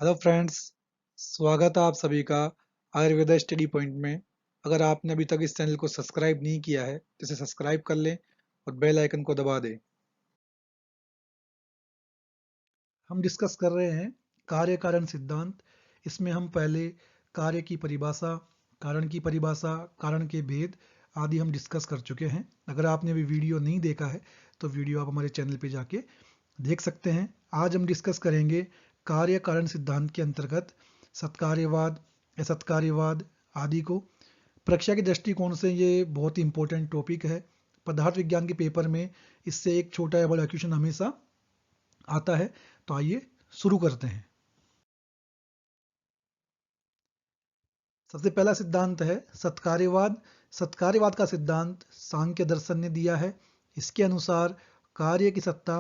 Hello friends, स्वागत है आप सभी का आयुर्वेदा स्टडी पॉइंट में। अगर आपने अभी तक इस चैनल को सब्सक्राइब नहीं किया है तो इसे सब्सक्राइब कर लें और बेल आइकन को दबा दें। हम डिस्कस कर रहे हैं कार्य कारण सिद्धांत। इसमें हम पहले कार्य की परिभाषा, कारण के भेद आदि हम डिस्कस कर चुके हैं। अगर आपने अभी वीडियो नहीं देखा है तो वीडियो आप हमारे चैनल पे जाके देख सकते हैं। आज हम डिस्कस करेंगे कार्य कारण सिद्धांत के अंतर्गत सत्कार्यवाद, असत्कार्यवाद आदि को। परीक्षा के दृष्टिकोण से ये बहुत ही इंपॉर्टेंट टॉपिक है। पदार्थ विज्ञान के पेपर में इससे एक छोटा या बड़ा क्वेश्चन हमेशा आता है। तो आइए शुरू करते हैं। सबसे पहला सिद्धांत है सत्कार्यवाद। सत्कार्यवाद का सिद्धांत सांख्य दर्शन ने दिया है। इसके अनुसार कार्य की सत्ता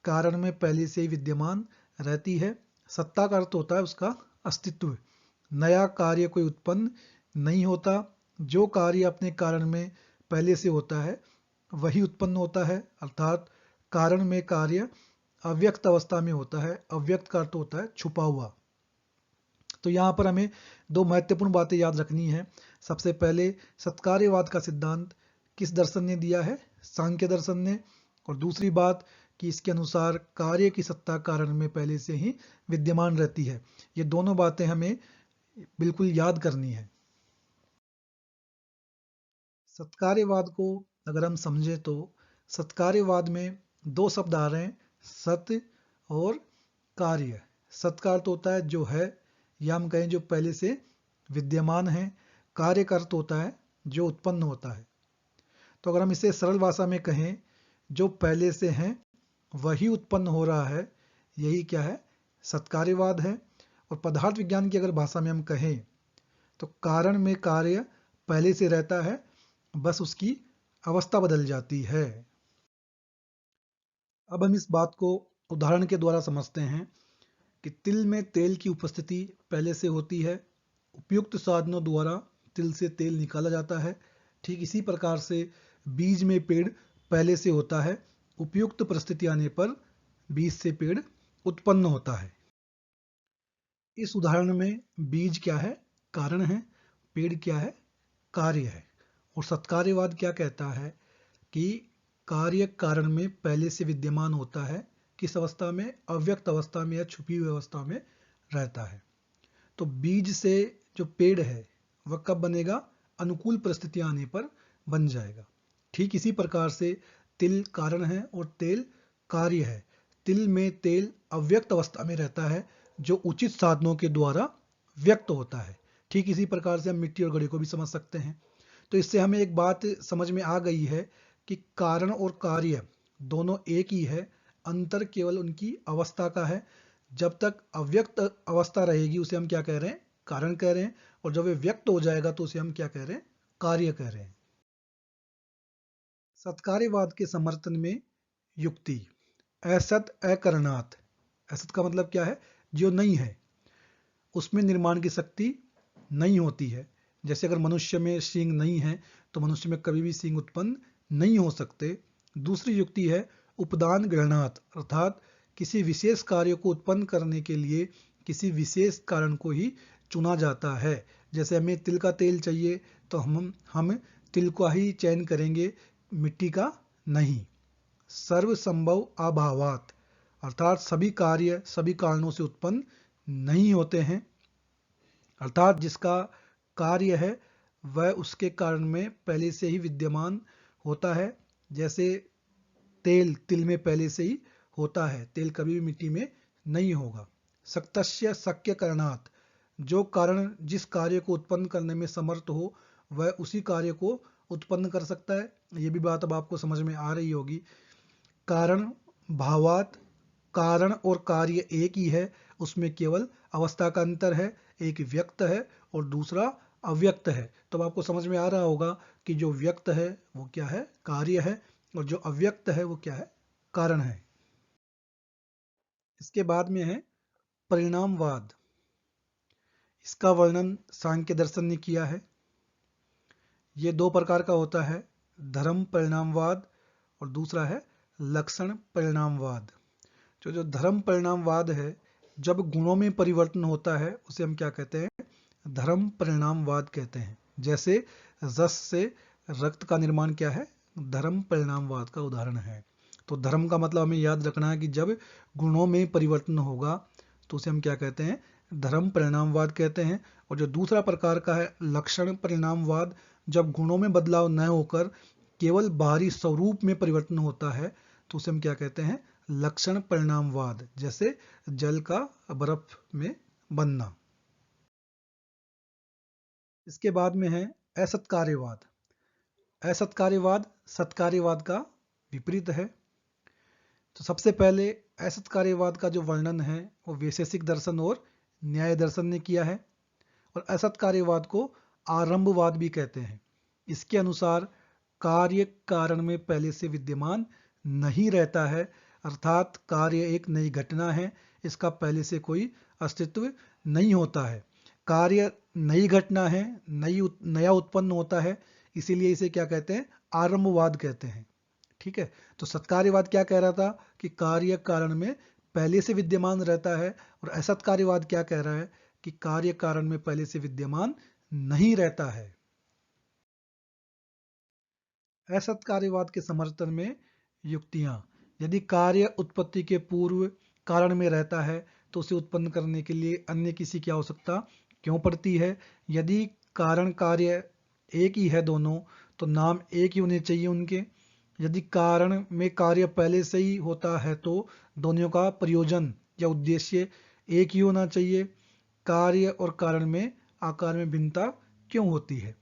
कारण में पहले से ही विद्यमान रहती है। सत्ता का अर्थ होता है उसका अस्तित्व। नया कार्य कोई उत्पन्न नहीं होता। जो कार्य अपने कारण में पहले से होता है वही उत्पन्न होता है। अर्थात कारण में कार्य अव्यक्त अवस्था में होता है। अव्यक्त का अर्थ होता है छुपा हुआ। तो यहाँ पर हमें दो महत्वपूर्ण बातें याद रखनी है। सबसे पहले सत्कार्यवाद का सिद्धांत किस दर्शन ने दिया है? सांख्य दर्शन ने। और दूसरी बात कि इसके अनुसार कार्य की सत्ता कारण में पहले से ही विद्यमान रहती है। ये दोनों बातें हमें बिल्कुल याद करनी है। सत्कार्यवाद को अगर हम समझे तो सत्कार्यवाद में दो शब्द आ रहे हैं, सत्य और कार्य। सत्य का अर्थ होता है जो है, या हम कहें जो पहले से विद्यमान है। कार्य का अर्थ होता है जो उत्पन्न होता है। तो अगर हम इसे सरल भाषा में कहें, जो पहले से हैं वही उत्पन्न हो रहा है, यही क्या है? सत्कार्यवाद है। और पदार्थ विज्ञान की अगर भाषा में हम कहें तो कारण में कार्य पहले से रहता है, बस उसकी अवस्था बदल जाती है। अब हम इस बात को उदाहरण के द्वारा समझते हैं कि तिल में तेल की उपस्थिति पहले से होती है। उपयुक्त साधनों द्वारा तिल से तेल निकाला जाता है। ठीक इसी प्रकार से बीज में पेड़ पहले से होता है। उपयुक्त परिस्थिति आने पर बीज से पेड़ उत्पन्न होता है। इस उदाहरण में बीज क्या है? कारण है। पेड़ क्या है? कार्य है। और सत्कार्यवाद क्या कहता है कि कार्य कारण में पहले से विद्यमान होता है। किस अवस्था में? अव्यक्त अवस्था में या छुपी हुई अवस्था में रहता है। तो बीज से जो पेड़ है वह कब बनेगा? अनुकूल परिस्थितियां आने पर बन जाएगा। ठीक इसी प्रकार से तिल कारण है और तेल कार्य है। तिल में तेल अव्यक्त अवस्था में रहता है जो उचित साधनों के द्वारा व्यक्त होता है। ठीक इसी प्रकार से हम मिट्टी और घड़े को भी समझ सकते हैं। तो इससे हमें एक बात समझ में आ गई है कि कारण और कार्य दोनों एक ही है। अंतर केवल उनकी अवस्था का है। जब तक अव्यक्त अवस्था रहेगी उसे हम क्या कह रहे हैं? कारण कह रहे हैं। और जब वे व्यक्त हो जाएगा तो उसे हम क्या कह रहे हैं? कार्य कह रहे हैं। सत्कार्यवाद के समर्थन में युक्ति। असत अकरणात्। असत का मतलब क्या है? जो नहीं है उसमें निर्माण की शक्ति नहीं होती है। जैसे अगर मनुष्य में सींग नहीं है तो मनुष्य में कभी भी सींग उत्पन्न नहीं हो सकते। दूसरी युक्ति है उपदान ग्रहणात्, अर्थात किसी विशेष कार्य को उत्पन्न करने के लिए किसी विशेष कारण को ही चुना जाता है। जैसे हमें तिल का तेल चाहिए तो हम तिल का ही चयन करेंगे, मिट्टी का नहीं। सर्व संभव अभावात, अर्थात सभी कार्य सभी कारणों से उत्पन्न नहीं होते हैं। अर्थात जिसका कार्य है वह उसके कारण में पहले से ही विद्यमान होता है। जैसे तेल तिल में पहले से ही होता है, तेल कभी भी मिट्टी में नहीं होगा। सक्तस्य शक्य करणात्, जो कारण जिस कार्य को उत्पन्न करने में समर्थ हो वह उसी कार्य को उत्पन्न कर सकता है। ये भी बात अब आपको समझ में आ रही होगी। कारण भावात, कारण और कार्य एक ही है, उसमें केवल अवस्था का अंतर है। एक व्यक्त है और दूसरा अव्यक्त है। तो अब आपको समझ में आ रहा होगा कि जो व्यक्त है वो क्या है? कार्य है। और जो अव्यक्त है वो क्या है? कारण है। इसके बाद में है परिणामवाद। इसका वर्णन सांख्य दर्शन ने किया है। ये दो प्रकार का होता है, धर्म परिणामवाद और दूसरा है लक्षण परिणामवाद। जो जो धर्म परिणामवाद है जब गुणों में परिवर्तन होता है उसे हम क्या कहते हैं, धर्म परिणामवाद कहते हैं। जैसे रस से रक्त का निर्माण क्या है, धर्म परिणामवाद का उदाहरण है। तो धर्म का मतलब हमें याद रखना है कि जब गुणों में परिवर्तन होगा तो उसे हम क्या कहते हैं, धर्म परिणामवाद कहते हैं। और जो दूसरा प्रकार का है लक्षण परिणामवाद, जब गुणों में बदलाव न होकर केवल बाहरी स्वरूप में परिवर्तन होता है तो उसे हम क्या कहते हैं, लक्षण परिणामवाद। जैसे जल का बर्फ में बनना। इसके बाद में है असत्कार्यवाद। असत्कार्यवाद सत्कार्यवाद का विपरीत है। तो सबसे पहले असत्कार्यवाद का जो वर्णन है वो वैशेषिक दर्शन और न्याय दर्शन ने किया है। और असत्कार्यवाद को आरंभवाद भी कहते हैं। इसके अनुसार कार्य कारण में पहले से विद्यमान नहीं रहता है, अर्थात कार्य एक नई घटना है, इसका पहले से कोई अस्तित्व नहीं होता है। कार्य नई घटना है, नया उत्पन्न होता है, इसीलिए इसे क्या कहते हैं, आरंभवाद कहते हैं। ठीक है, तो सत्कार्यवाद क्या कह रहा था कि कार्य कारण में पहले से विद्यमान रहता है, और असत्कार्यवाद क्या कह रहा है कि कार्य कारण में पहले से विद्यमान नहीं रहता है। असत्कार्यवाद के समर्थन में युक्तियां। यदि कार्य उत्पत्ति के पूर्व कारण में रहता है तो उसे उत्पन्न करने के लिए अन्य किसी की आवश्यकता क्यों पड़ती है। यदि कारण कार्य एक ही है दोनों, तो नाम एक ही होने चाहिए उनके। यदि कारण में कार्य पहले से ही होता है तो दोनों का प्रयोजन या उद्देश्य एक ही होना चाहिए। कार्य और कारण में आकार में भिन्नता क्यों होती है।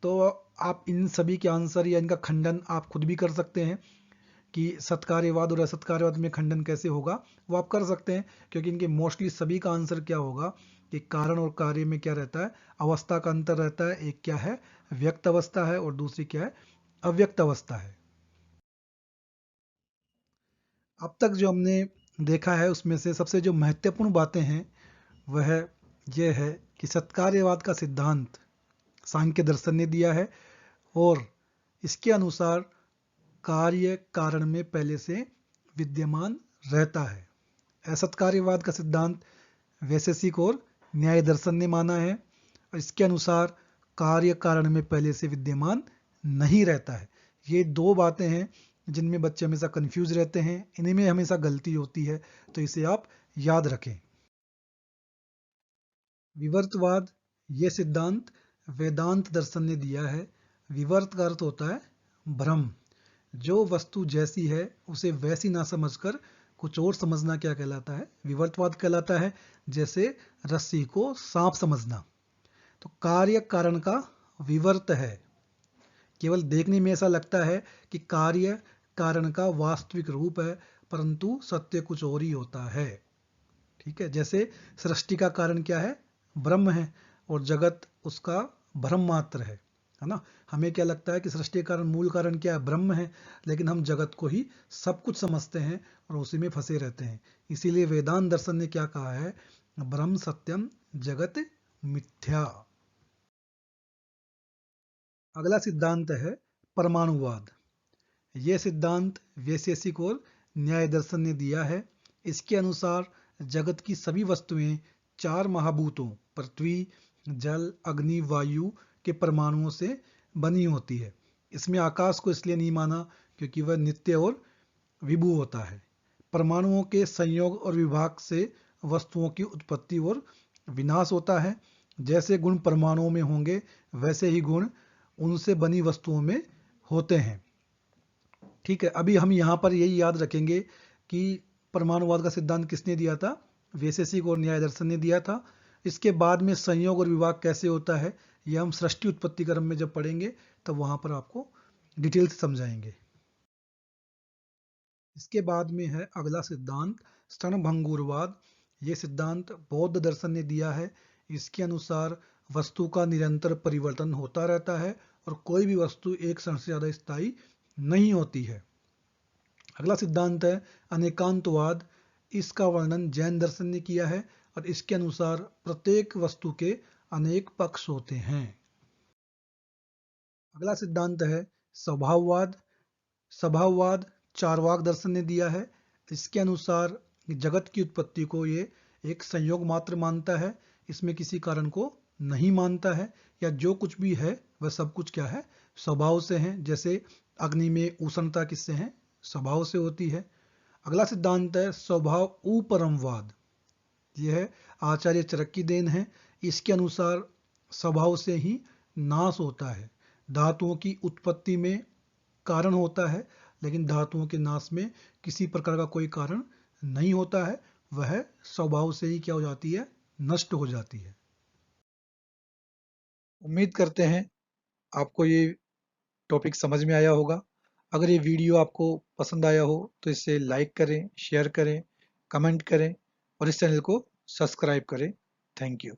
तो आप इन सभी के आंसर या इनका खंडन आप खुद भी कर सकते हैं कि सत्कार्यवाद और असत्कार्यवाद में खंडन कैसे होगा, वो आप कर सकते हैं। क्योंकि इनके मोस्टली सभी का आंसर क्या होगा कि कारण और कार्य में क्या रहता है, अवस्था का अंतर रहता है। एक क्या है, व्यक्त अवस्था है, और दूसरी क्या है, अव्यक्त अवस्था है। अब तक जो हमने देखा है उसमें से सबसे जो महत्वपूर्ण बातें हैं वह यह है कि सत्कार्यवाद का सिद्धांत सांख्य दर्शन ने दिया है, और इसके अनुसार कार्य कारण में पहले से विद्यमान रहता है। असत्कार्यवाद का सिद्धांत वैशेषिक और न्याय दर्शन ने माना है, और इसके अनुसार कार्य कारण में पहले से विद्यमान नहीं रहता है। ये दो बातें हैं जिनमें बच्चे हमेशा कंफ्यूज रहते हैं, इन्हीं में हमेशा गलती होती है, तो इसे आप याद रखें। विवर्तवाद, ये सिद्धांत वेदांत दर्शन ने दिया है। विवर्त का अर्थ होता है भ्रम। जो वस्तु जैसी है उसे वैसी ना समझकर कुछ और समझना क्या कहलाता है, विवर्तवाद कहलाता है। जैसे रस्सी को सांप समझना। तो कार्य कारण का विवर्त है। केवल देखने में ऐसा लगता है कि कार्य कारण का वास्तविक रूप है, परंतु सत्य कुछ और ही होता है। ठीक है, जैसे सृष्टि का कारण क्या है, ब्रह्म है, और जगत उसका भ्रम मात्र है ना। हमें क्या लगता है कि सृष्टि का कारण, मूल कारण क्या है, ब्रह्म है, लेकिन हम जगत को ही सब कुछ समझते हैं और उसी में फंसे रहते हैं। इसीलिए वेदांत दर्शन ने क्या कहा है, ब्रह्म सत्यम जगत मिथ्या। अगला सिद्धांत है परमाणुवाद। यह सिद्धांत वैशेषिक और न्याय दर्शन ने दिया है। इसके अनुसार जगत की सभी वस्तुएं चार महाभूतों पृथ्वी, जल, अग्नि, वायु के परमाणुओं से बनी होती है। इसमें आकाश को इसलिए नहीं माना क्योंकि वह नित्य और विभू होता है। परमाणुओं के संयोग और विभाग से वस्तुओं की उत्पत्ति और विनाश होता है। जैसे गुण परमाणुओं में होंगे वैसे ही गुण उनसे बनी वस्तुओं में होते हैं। ठीक है, अभी हम यहाँ पर यही याद रखेंगे कि परमाणुवाद का सिद्धांत किसने दिया था, वैशेषिक और न्याय दर्शन ने दिया था। इसके बाद में संयोग और विभाग कैसे होता है यह हम सृष्टि उत्पत्ति क्रम में जब पढ़ेंगे तब वहां पर आपको डिटेल से समझाएंगे। इसके बाद में है अगला सिद्धांत क्षणभंगुरवाद। ये सिद्धांत बौद्ध दर्शन ने दिया है। इसके अनुसार वस्तु का निरंतर परिवर्तन होता रहता है और कोई भी वस्तु एक क्षण से ज्यादा स्थायी नहीं होती है। अगला सिद्धांत है अनेकांतवाद। इसका वर्णन जैन दर्शन ने किया है और इसके अनुसार प्रत्येक वस्तु के अनेक पक्ष होते हैं। अगला सिद्धांत है स्वभाववाद। स्वभाववाद चार्वाक दर्शन ने दिया है। इसके अनुसार जगत की उत्पत्ति को ये एक संयोग मात्र मानता है, इसमें किसी कारण को नहीं मानता है, या जो कुछ भी है वह सब कुछ क्या है, स्वभाव से है। जैसे अग्नि में उष्णता किससे है, स्वभाव से होती है। अगला सिद्धांत है स्वभाव उपरमवाद। यह है आचार्य चरक की देन है। इसके अनुसार स्वभाव से ही नाश होता है। धातुओं की उत्पत्ति में कारण होता है, लेकिन धातुओं के नाश में किसी प्रकार का कोई कारण नहीं होता है, वह स्वभाव से ही क्या हो जाती है, नष्ट हो जाती है। उम्मीद करते हैं आपको ये टॉपिक समझ में आया होगा। अगर ये वीडियो आपको पसंद आया हो तो इसे लाइक करें, शेयर करें, कमेंट करें और इस चैनल को सब्सक्राइब करें। Thank you.